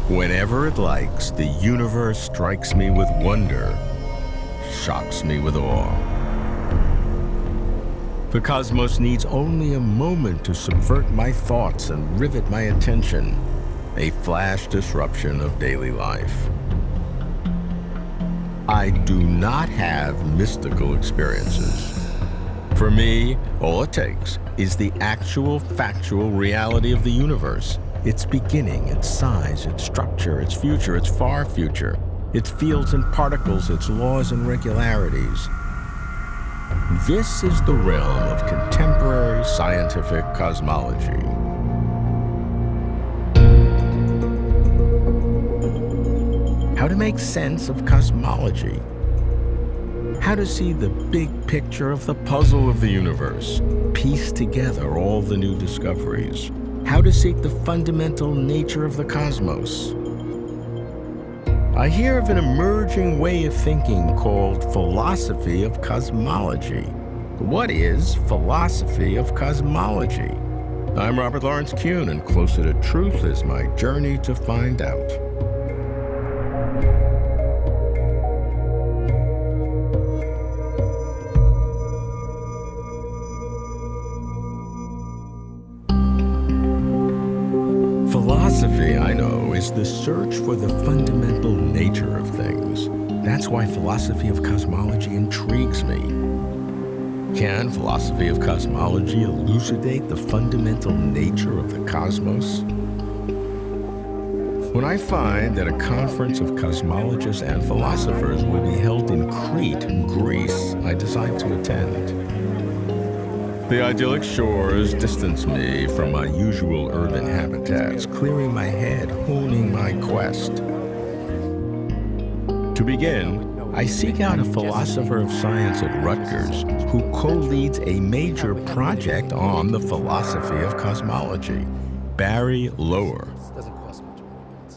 Whenever it likes, the universe strikes me with wonder, shocks me with awe. The cosmos needs only a moment to subvert my thoughts and rivet my attention, a flash disruption of daily life. I do not have mystical experiences. For me, all it takes is the actual, factual reality of the universe. Its beginning, its size, its structure, its future, its far future, its fields and particles, its laws and regularities. This is the realm of contemporary scientific cosmology. How to make sense of cosmology. How to see the big picture of the puzzle of the universe, piece together all the new discoveries. How to seek the fundamental nature of the cosmos. I hear of an emerging way of thinking called philosophy of cosmology. What is philosophy of cosmology? I'm Robert Lawrence Kuhn, and Closer to Truth is my journey to find out. Philosophy, I know, is the search for the fundamental nature of things. That's why philosophy of cosmology intrigues me. Can philosophy of cosmology elucidate the fundamental nature of the cosmos? When I find that a conference of cosmologists and philosophers will be held in Crete, Greece, I decide to attend. The idyllic shores distance me from my usual urban habitats, clearing my head, honing my quest. To begin, I seek out a philosopher of science at Rutgers who co-leads a major project on the philosophy of cosmology, Barry Loewer.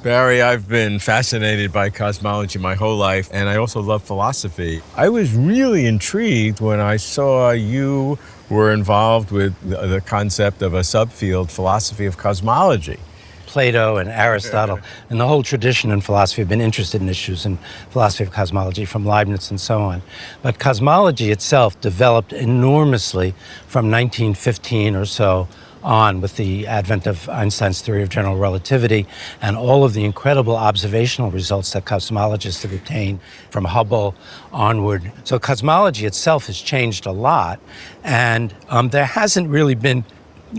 Barry, I've been fascinated by cosmology my whole life, and I also love philosophy. I was really intrigued when I saw you were involved with the concept of a subfield, philosophy of cosmology. Plato and Aristotle and the whole tradition in philosophy have been interested in issues in philosophy of cosmology, from Leibniz and so on. But cosmology itself developed enormously from 1915 or so on, with the advent of Einstein's theory of general relativity and all of the incredible observational results that cosmologists have obtained from Hubble onward. So cosmology itself has changed a lot, and there hasn't really been,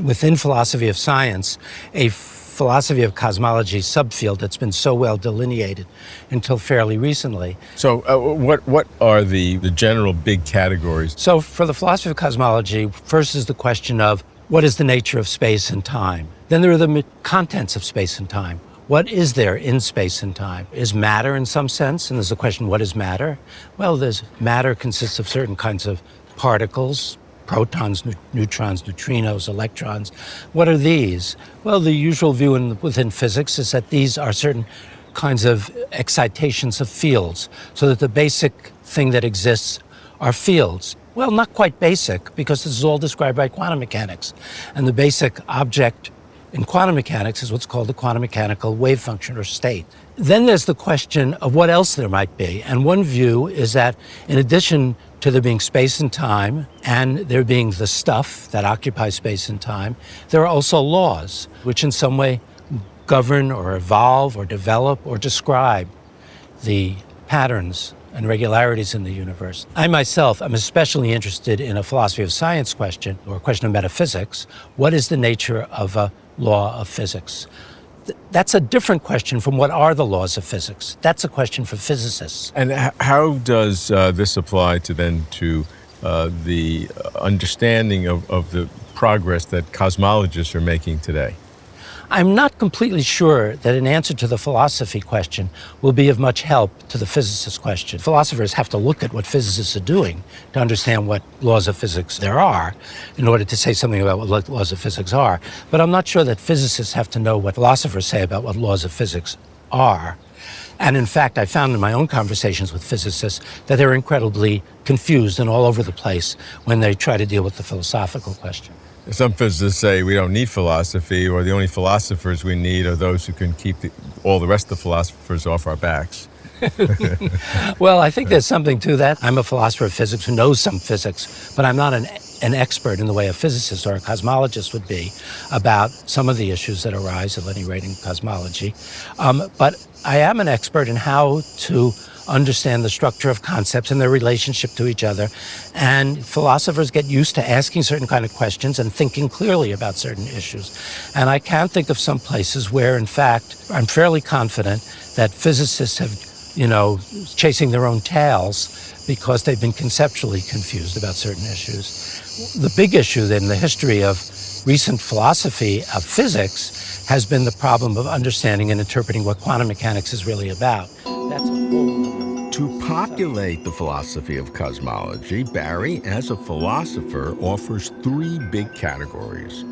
within philosophy of science, a philosophy of cosmology subfield that's been so well delineated until fairly recently. So what are the general big categories? So for the philosophy of cosmology, first is the question of what is the nature of space and time? Then there are the contents of space and time. What is there in space and time? Is matter in some sense? And there's the question, what is matter? Well, matter consists of certain kinds of particles, protons, neutrons, neutrinos, electrons. What are these? Well, the usual view within physics is that these are certain kinds of excitations of fields, so that the basic thing that exists are fields. Well, not quite basic, because this is all described by quantum mechanics. And the basic object in quantum mechanics is what's called the quantum mechanical wave function or state. Then there's the question of what else there might be. And one view is that in addition to there being space and time, and there being the stuff that occupies space and time, there are also laws, which in some way govern or evolve or develop or describe the patterns and regularities in the universe. I myself am especially interested in a philosophy of science question, or a question of metaphysics. What is the nature of a law of physics? That's a different question from what are the laws of physics. That's a question for physicists. And how does this apply to the understanding of the progress that cosmologists are making today? I'm not completely sure that an answer to the philosophy question will be of much help to the physicist question. Philosophers have to look at what physicists are doing to understand what laws of physics there are in order to say something about what laws of physics are. But I'm not sure that physicists have to know what philosophers say about what laws of physics are. And in fact, I found in my own conversations with physicists that they're incredibly confused and all over the place when they try to deal with the philosophical question. Some physicists say we don't need philosophy, or the only philosophers we need are those who can keep all the rest of the philosophers off our backs. Well, I think there's something to that. I'm a philosopher of physics who knows some physics, but I'm not an expert in the way a physicist or a cosmologist would be about some of the issues that arise, at any rate, in cosmology. But I am an expert in how to understand the structure of concepts and their relationship to each other. And philosophers get used to asking certain kind of questions and thinking clearly about certain issues. And I can think of some places where, in fact, I'm fairly confident that physicists have, chasing their own tails because they've been conceptually confused about certain issues. The big issue in the history of recent philosophy of physics has been the problem of understanding and interpreting what quantum mechanics is really about. That's a whole To populate the philosophy of cosmology, Barry, as a philosopher, offers three big categories: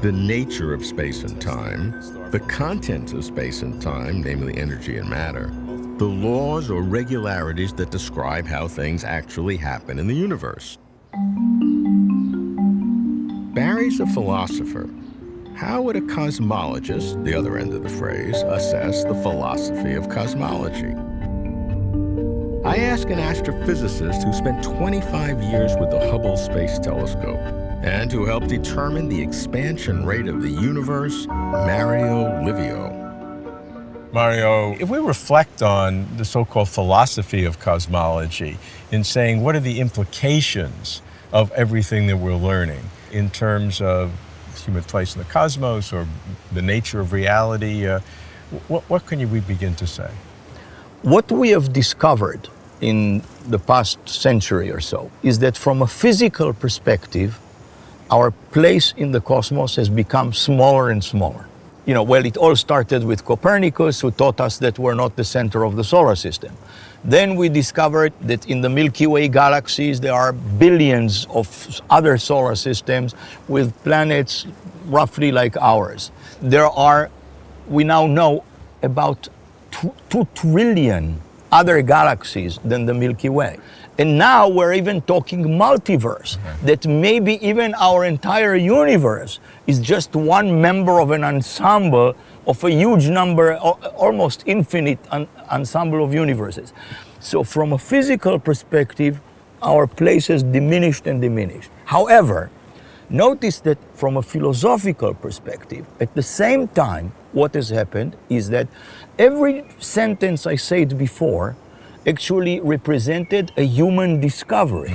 the nature of space and time, the contents of space and time, namely energy and matter, the laws or regularities that describe how things actually happen in the universe. Barry's a philosopher. How would a cosmologist, the other end of the phrase, assess the philosophy of cosmology? I ask an astrophysicist who spent 25 years with the Hubble Space Telescope and who helped determine the expansion rate of the universe, Mario Livio. Mario, if we reflect on the so-called philosophy of cosmology in saying what are the implications of everything that we're learning in terms of human place in the cosmos or the nature of reality, what can we begin to say? What we have discovered in the past century or so is that from a physical perspective, our place in the cosmos has become smaller and smaller. It all started with Copernicus, who taught us that we're not the center of the solar system. Then we discovered that in the Milky Way galaxies, there are billions of other solar systems with planets roughly like ours. We now know about 2 trillion other galaxies than the Milky Way. And now we're even talking multiverse, that maybe even our entire universe is just one member of an ensemble of a huge number, almost infinite ensemble of universes. So from a physical perspective, our place has diminished and diminished. However, notice that from a philosophical perspective, at the same time, what has happened is that every sentence I said before actually represented a human discovery.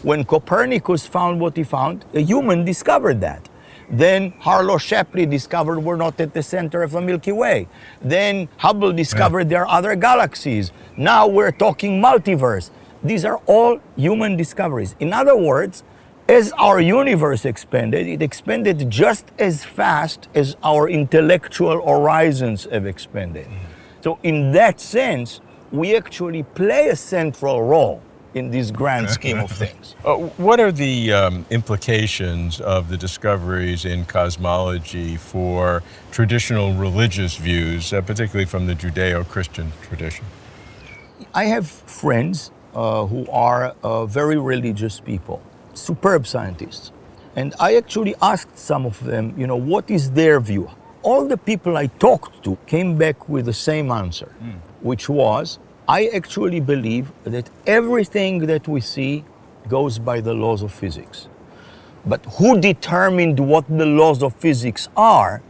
When Copernicus found what he found, a human discovered that. Then Harlow Shapley discovered we're not at the center of the Milky Way. Then Hubble discovered there are other galaxies. Now we're talking multiverse. These are all human discoveries. In other words, as our universe expanded, it expanded just as fast as our intellectual horizons have expanded. So in that sense, we actually play a central role in this grand scheme of things. What are the implications of the discoveries in cosmology for traditional religious views, particularly from the Judeo-Christian tradition? I have friends who are very religious people, superb scientists. And I actually asked some of them, what is their view? All the people I talked to came back with the same answer, which was, I actually believe that everything that we see goes by the laws of physics. But who determined what the laws of physics are,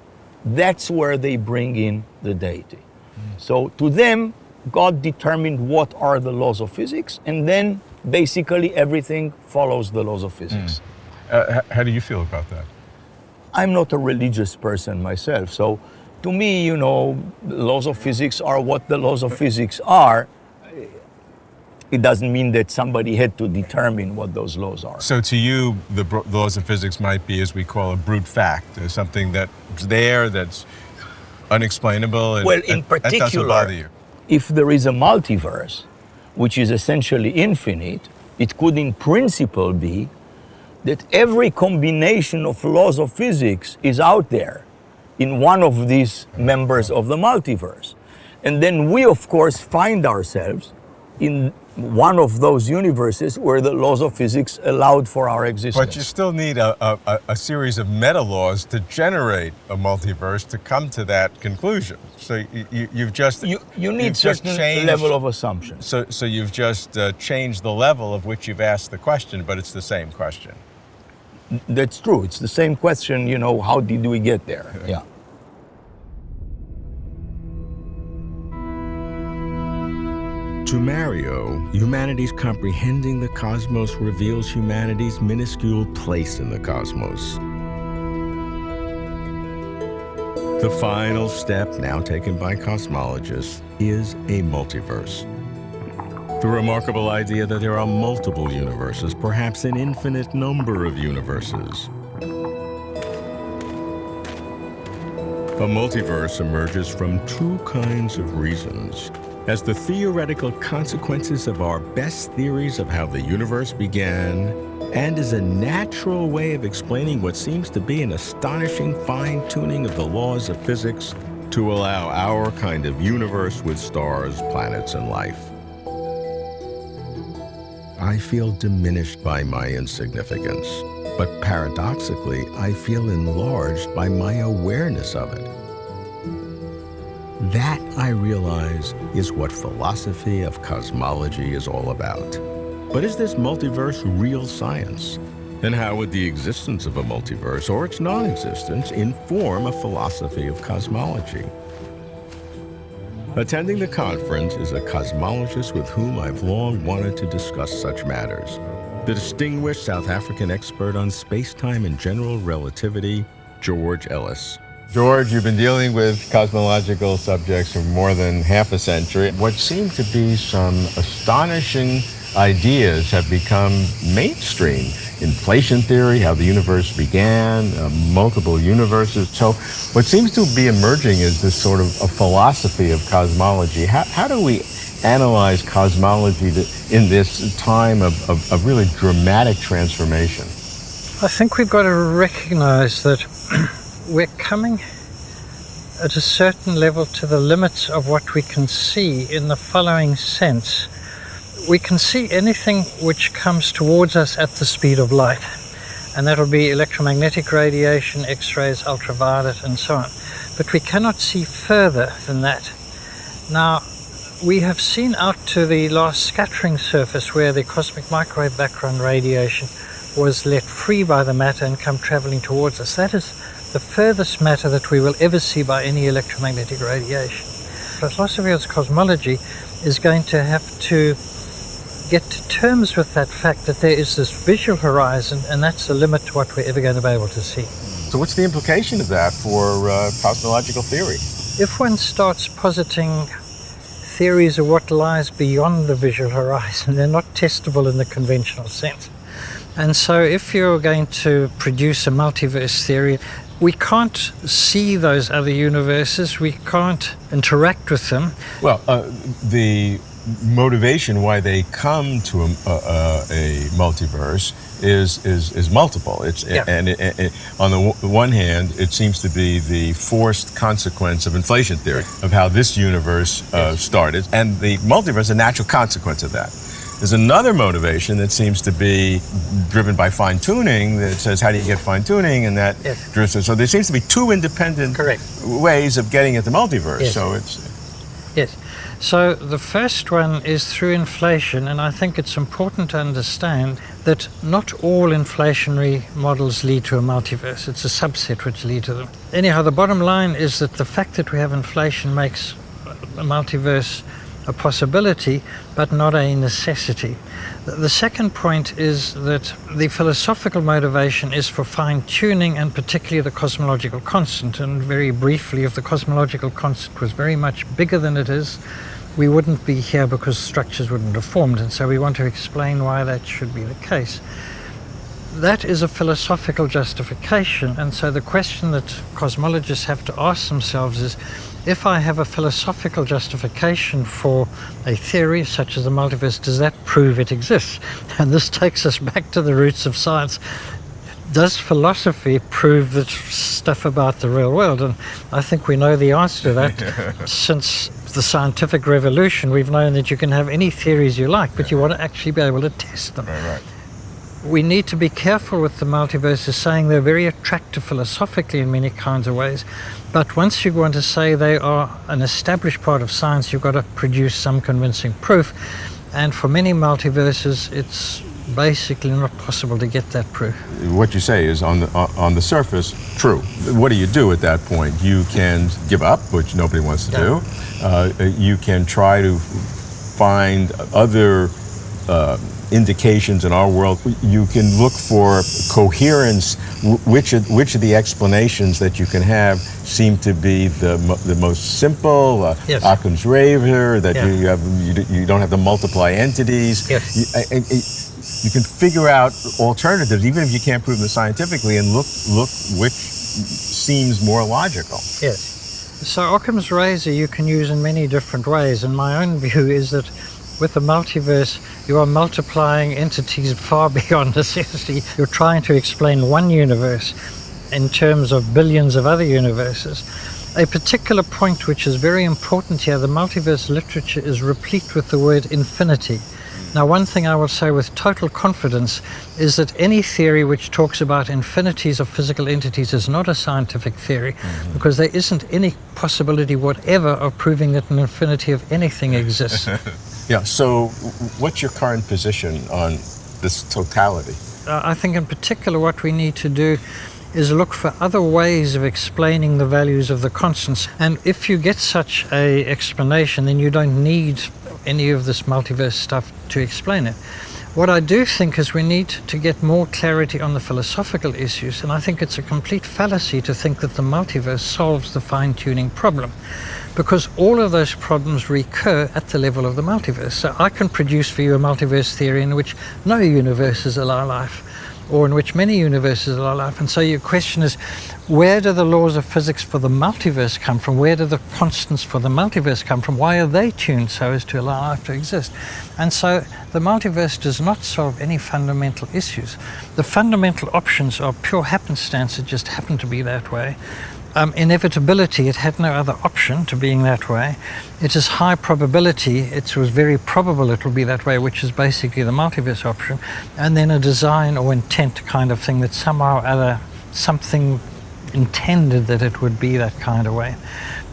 that's where they bring in the deity. So to them, God determined what are the laws of physics, and then basically everything follows the laws of physics. How do you feel about that? I'm not a religious person myself, so to me, laws of physics are what the laws of physics are. It doesn't mean that somebody had to determine what those laws are. So to you, the laws of physics might be, as we call, a brute fact. There's something that's there that's unexplainable, and well, in that doesn't particular, bother you. If there is a multiverse, which is essentially infinite, it could in principle be that every combination of laws of physics is out there in one of these members of the multiverse. And then we, of course, find ourselves in one of those universes where the laws of physics allowed for our existence. But you still need a series of meta-laws to generate a multiverse to come to that conclusion. So you've just... You need certain level of assumption. So you've just changed the level of which you've asked the question, but it's the same question. That's true. It's the same question, you know, how did we get there? Yeah. To Mario, humanity's comprehending the cosmos reveals humanity's minuscule place in the cosmos. The final step, now taken by cosmologists, is a multiverse. The remarkable idea that there are multiple universes, perhaps an infinite number of universes. A multiverse emerges from two kinds of reasons: as the theoretical consequences of our best theories of how the universe began, and as a natural way of explaining what seems to be an astonishing fine-tuning of the laws of physics to allow our kind of universe with stars, planets, and life. I feel diminished by my insignificance, but paradoxically, I feel enlarged by my awareness of it. That, I realize, is what philosophy of cosmology is all about. But is this multiverse real science? And how would the existence of a multiverse, or its non-existence, inform a philosophy of cosmology? Attending the conference is a cosmologist with whom I've long wanted to discuss such matters. The distinguished South African expert on space-time and general relativity, George Ellis. George, you've been dealing with cosmological subjects for more than half a century. What seem to be some astonishing ideas have become mainstream. Inflation theory, how the universe began, multiple universes. So what seems to be emerging is this sort of a philosophy of cosmology. How do we analyze cosmology in this time of really dramatic transformation? I think we've got to recognize that we're coming at a certain level to the limits of what we can see in the following sense. We can see anything which comes towards us at the speed of light, and that will be electromagnetic radiation, X-rays, ultraviolet, and so on. But we cannot see further than that. Now, we have seen out to the last scattering surface where the cosmic microwave background radiation was let free by the matter and come traveling towards us. That is the furthest matter that we will ever see by any electromagnetic radiation. The philosophy of cosmology is going to have to get to terms with that fact that there is this visual horizon, and that's the limit to what we're ever going to be able to see. So what's the implication of that for cosmological theory? If one starts positing theories of what lies beyond the visual horizon, they're not testable in the conventional sense. And so if you're going to produce a multiverse theory, we can't see those other universes, we can't interact with them. Well, the motivation why they come to a multiverse is multiple. And on the one hand, it seems to be the forced consequence of inflation theory, of how this universe started, and the multiverse is a natural consequence of that. There's another motivation that seems to be driven by fine-tuning that says, how do you get fine-tuning? And that so there seems to be two independent ways of getting at the multiverse. Yes. So it's So the first one is through inflation, and I think it's important to understand that not all inflationary models lead to a multiverse. It's a subset which lead to them. Anyhow, the bottom line is that the fact that we have inflation makes a multiverse a possibility, but not a necessity. The second point is that the philosophical motivation is for fine-tuning, and particularly the cosmological constant. And very briefly, if the cosmological constant was very much bigger than it is, we wouldn't be here because structures wouldn't have formed. And so we want to explain why that should be the case. That is a philosophical justification. And so the question that cosmologists have to ask themselves is, if I have a philosophical justification for a theory such as the multiverse, does that prove it exists? And this takes us back to the roots of science. does philosophy prove the stuff about the real world? And I think we know the answer to that. Since the scientific revolution, we've known that you can have any theories you like, but you want to actually be able to test them. Right. We need to be careful with the multiverses, saying they're very attractive philosophically in many kinds of ways, but once you want to say they are an established part of science, you've got to produce some convincing proof, and for many multiverses it's basically not possible to get that proof. What you say is on the surface true. What do you do at that point? You can give up, which nobody wants to do. You can try to find other indications in our world. You can look for coherence. Which of the explanations that you can have seem to be the most simple? Yes. Occam's razor, that Yeah. you don't have to multiply entities. Yes. You can figure out alternatives, even if you can't prove them scientifically, and look which seems more logical. Yes. So Occam's razor you can use in many different ways, and my own view is that with the multiverse, you are multiplying entities far beyond necessity. You're trying to explain one universe in terms of billions of other universes. A particular point which is very important here, the multiverse literature is replete with the word infinity. Now, one thing I will say with total confidence is that any theory which talks about infinities of physical entities is not a scientific theory, because there isn't any possibility whatever of proving that an infinity of anything exists. Yeah, so what's your current position on this totality? I think in particular what we need to do is look for other ways of explaining the values of the constants. And if you get such a explanation, then you don't need any of this multiverse stuff to explain it. What I do think is we need to get more clarity on the philosophical issues, and I think it's a complete fallacy to think that the multiverse solves the fine-tuning problem, because all of those problems recur at the level of the multiverse. So I can produce for you a multiverse theory in which no universes allow life, or in which many universes allow life. And so your question is, where do the laws of physics for the multiverse come from? Where do the constants for the multiverse come from? Why are they tuned so as to allow life to exist? And so the multiverse does not solve any fundamental issues. The fundamental options are pure happenstance, it just happened to be that way. Inevitability, it had no other option to being that way. It is high probability, it was very probable it will be that way, which is basically the multiverse option. And then a design or intent kind of thing that somehow or other, something intended that it would be that kind of way.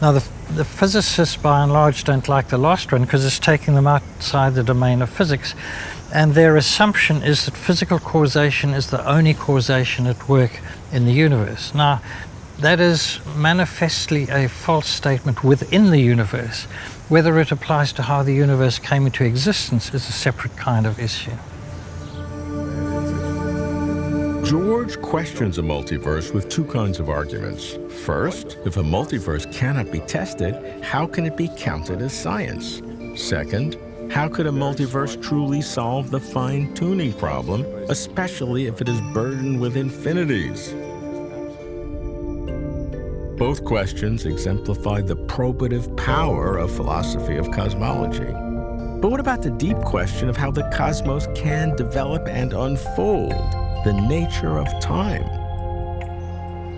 Now the physicists by and large don't like the last one because it's taking them outside the domain of physics. And their assumption is that physical causation is the only causation at work in the universe. Now, that is manifestly a false statement within the universe. Whether it applies to how the universe came into existence is a separate kind of issue. George questions a multiverse with two kinds of arguments. First, if a multiverse cannot be tested, how can it be counted as science? Second, how could a multiverse truly solve the fine-tuning problem, especially if it is burdened with infinities? Both questions exemplify the probative power of philosophy of cosmology. But what about the deep question of how the cosmos can develop and unfold, the nature of time?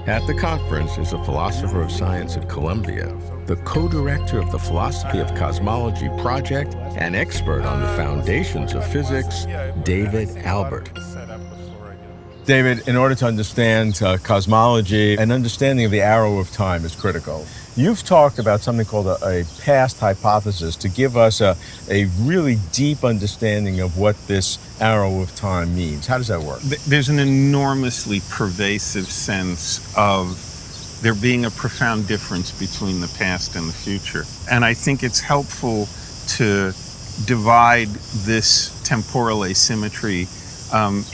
At the conference is a philosopher of science at Columbia, the co-director of the Philosophy of Cosmology project, and expert on the foundations of physics, David Albert. David, in order to understand cosmology, an understanding of the arrow of time is critical. You've talked about something called a past hypothesis to give us a really deep understanding of what this arrow of time means. How does that work? There's an enormously pervasive sense of there being a profound difference between the past and the future. And I think it's helpful to divide this temporal asymmetry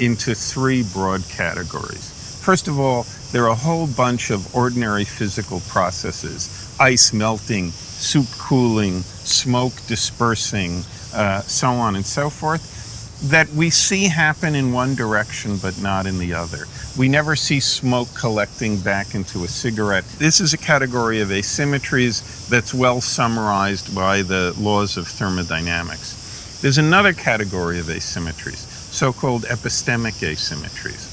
into three broad categories. First of all, there are a whole bunch of ordinary physical processes: ice melting, soup cooling, smoke dispersing, so on and so forth, that we see happen in one direction but not in the other. We never see smoke collecting back into a cigarette. This is a category of asymmetries that's well summarized by the laws of thermodynamics. There's another category of asymmetries, so-called epistemic asymmetries.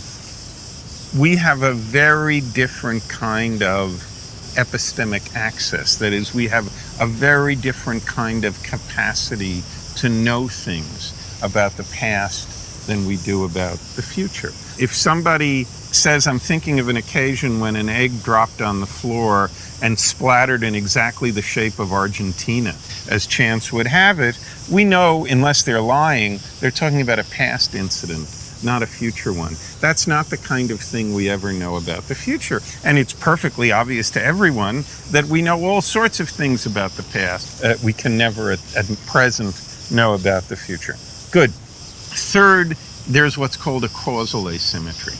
we have a very different kind of epistemic access. That is, we have a very different kind of capacity to know things about the past than we do about the future. If somebody says, I'm thinking of an occasion when an egg dropped on the floor and splattered in exactly the shape of Argentina, as chance would have it, we know, unless they're lying, they're talking about a past incident, not a future one. That's not the kind of thing we ever know about the future. And it's perfectly obvious to everyone that we know all sorts of things about the past. We can never at present know about the future. Good. Third, there's what's called a causal asymmetry.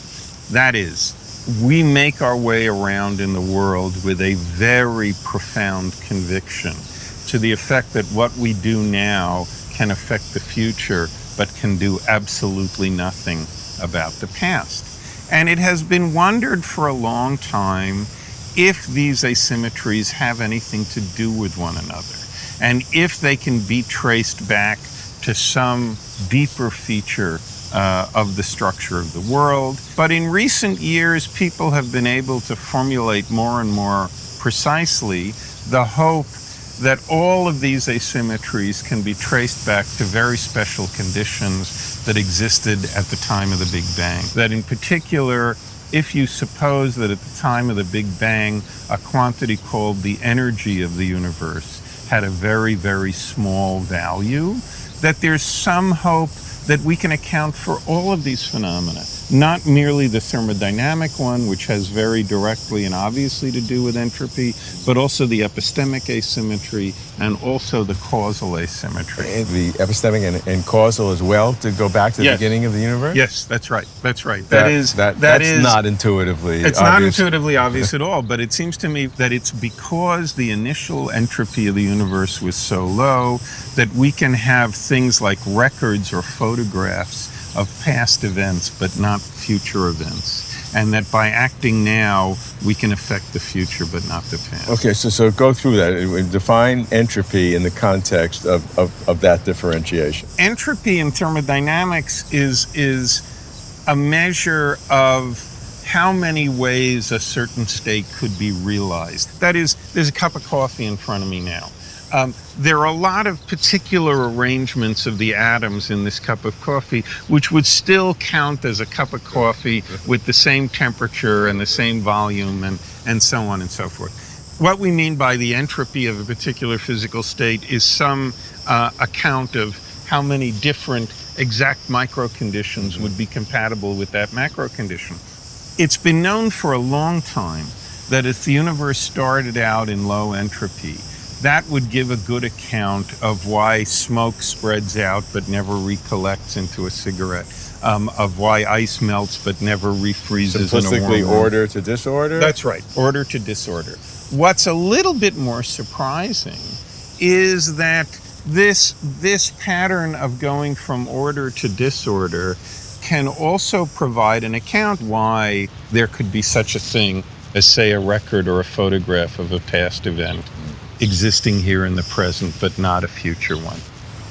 That is, we make our way around in the world with a very profound conviction to the effect that what we do now can affect the future, but can do absolutely nothing about the past. And it has been wondered for a long time if these asymmetries have anything to do with one another, and if they can be traced back to some deeper feature of the structure of the world. But in recent years, people have been able to formulate more and more precisely the hope that all of these asymmetries can be traced back to very special conditions that existed at the time of the Big Bang. That in particular, if you suppose that at the time of the Big Bang, a quantity called the energy of the universe had a very, very small value, that there's some hope that we can account for all of these phenomena, not merely the thermodynamic one, which has very directly and obviously to do with entropy, but also the epistemic asymmetry and also the causal asymmetry. And the epistemic and causal as well, to go back to the beginning of the universe? Yes, that's right. That's right. That's not intuitively obvious. It's not intuitively obvious at all, but it seems to me that it's because the initial entropy of the universe was so low that we can have things like records or photographs of past events, but not future events. And that by acting now, we can affect the future, but not the past. Okay, so go through that. Define entropy in the context of that differentiation. Entropy in thermodynamics is a measure of how many ways a certain state could be realized. That is, there's a cup of coffee in front of me now. There are a lot of particular arrangements of the atoms in this cup of coffee which would still count as a cup of coffee with the same temperature and the same volume and so on and so forth. What we mean by the entropy of a particular physical state is some account of how many different exact micro conditions would be compatible with that macro condition. It's been known for a long time that if the universe started out in low entropy, that would give a good account of why smoke spreads out but never recollects into a cigarette, of why ice melts but never refreezes in a warm room. Simplistically, order to disorder? That's right, order to disorder. What's a little bit more surprising is that this pattern of going from order to disorder can also provide an account why there could be such a thing as, say, a record or a photograph of a past event existing here in the present, but not a future one.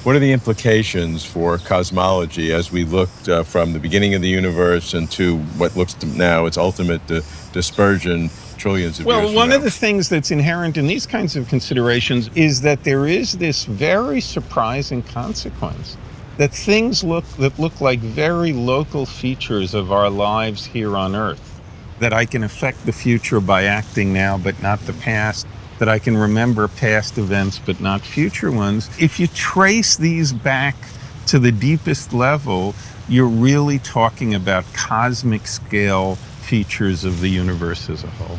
What are the implications for cosmology as we looked from the beginning of the universe into what looks to now its ultimate dispersion trillions of years from now? Well, one of the things that's inherent in these kinds of considerations is that there is this very surprising consequence that things that look like very local features of our lives here on Earth, that I can affect the future by acting now, but not the past, that I can remember past events but not future ones. If you trace these back to the deepest level, you're really talking about cosmic scale features of the universe as a whole.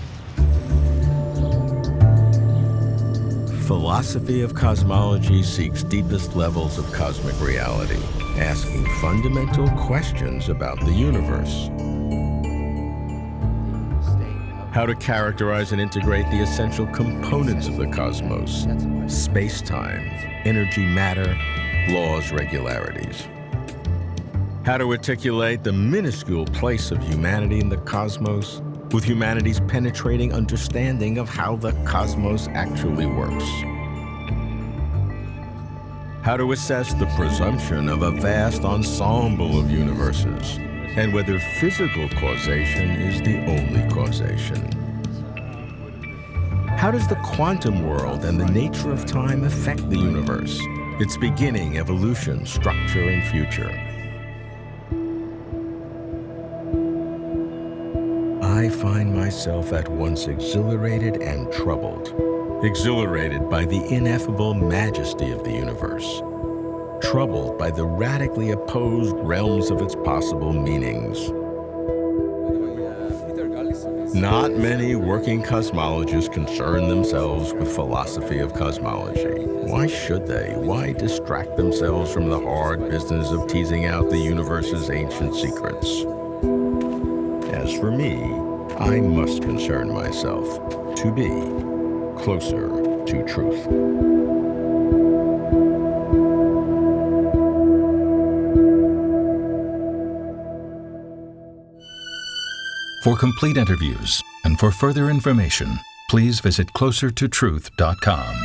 Philosophy of cosmology seeks deepest levels of cosmic reality, asking fundamental questions about the universe. How to characterize and integrate the essential components of the cosmos: space-time, energy, matter, laws, regularities. How to articulate the minuscule place of humanity in the cosmos with humanity's penetrating understanding of how the cosmos actually works. How to assess the presumption of a vast ensemble of universes and whether physical causation is the only causation. How does the quantum world and the nature of time affect the universe, its beginning, evolution, structure, and future? I find myself at once exhilarated and troubled. Exhilarated by the ineffable majesty of the universe. Troubled by the radically opposed realms of its possible meanings. Not many working cosmologists concern themselves with philosophy of cosmology. Why should they? Why distract themselves from the hard business of teasing out the universe's ancient secrets? As for me, I must concern myself to be closer to truth. For complete interviews and for further information, please visit closertotruth.com.